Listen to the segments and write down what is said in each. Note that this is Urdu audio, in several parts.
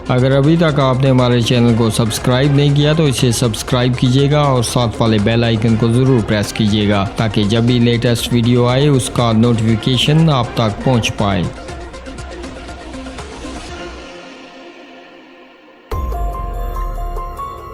اگر ابھی تک آپ نے ہمارے چینل کو سبسکرائب نہیں کیا تو اسے سبسکرائب کیجیے گا اور ساتھ والے بیل آئیکن کو ضرور پریس کیجیے گا تاکہ جب بھی لیٹسٹ ویڈیو آئے اس کا نوٹیفیکیشن آپ تک پہنچ پائے۔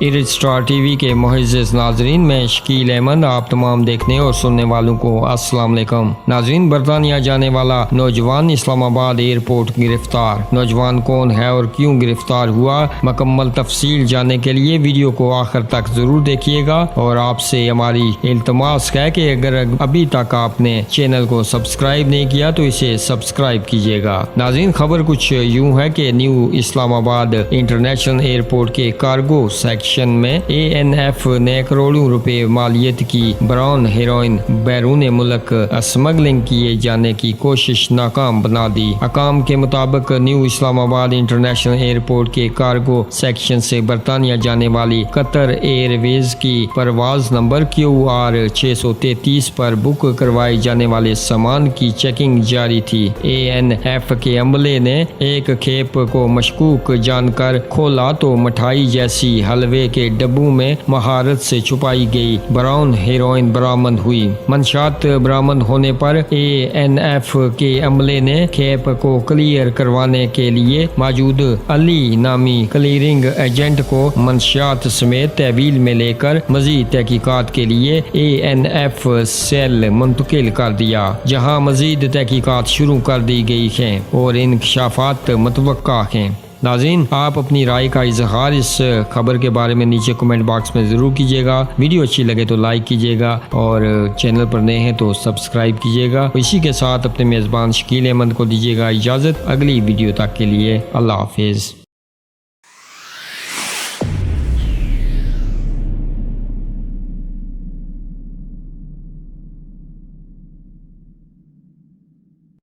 ایرج اسٹار ٹی وی کے معزز ناظرین، میں شکیل احمد آپ تمام دیکھنے اور سننے والوں کو السلام علیکم۔ ناظرین، برطانیہ جانے والا نوجوان اسلام آباد ایئرپورٹ گرفتار۔ نوجوان کون ہے اور کیوں گرفتار ہوا، مکمل تفصیل جاننے کے لیے ویڈیو کو آخر تک ضرور دیکھیے گا، اور آپ سے ہماری التماس ہے کہ اگر ابھی تک آپ نے چینل کو سبسکرائب نہیں کیا تو اسے سبسکرائب کیجیے گا۔ ناظرین، خبر کچھ یوں ہے کہ نیو اسلام آباد انٹرنیشنل ایئرپورٹ کے کارگو سیکشن میں ANF نے کروڑوں روپے مالیت کی براؤن ہیروئن بیرون ملک اسمگلنگ کیے جانے کی کوشش ناکام بنا دی۔ حکام کے مطابق نیو اسلام آباد انٹرنیشنل ایئرپورٹ کے کارگو سیکشن سے برطانیہ جانے والی قطر ایئر ویز کی پرواز نمبر QR 633 پر بک کروائے جانے والے سامان کی چیکنگ جاری تھی۔ ANF کے عملے نے ایک کھیپ کو مشکوک جان کر کھولا تو مٹھائی جیسی حلوے کے ڈبوں میں مہارت سے چھپائی گئی براؤن ہیروئن برآمد ہوئی۔ منشیات برآمد ہونے پر ANF کے عملے نے کھیپ کو کلیئر کروانے کے لیے موجود علی نامی کلیئرنگ ایجنٹ کو منشیات سمیت تحویل میں لے کر مزید تحقیقات کے لیے ANF سیل منتقل کر دیا، جہاں مزید تحقیقات شروع کر دی گئی ہیں اور انکشافات متوقع ہیں۔ ناظرین، آپ اپنی رائے کا اظہار اس خبر کے بارے میں نیچے کمنٹ باکس میں ضرور کیجیے گا۔ ویڈیو اچھی لگے تو لائک کیجیے گا اور چینل پر نئے ہیں تو سبسکرائب کیجیے گا۔ اسی کے ساتھ اپنے میزبان شکیل احمد کو دیجیے گا اجازت۔ اگلی ویڈیو تک کے لیے اللہ حافظ۔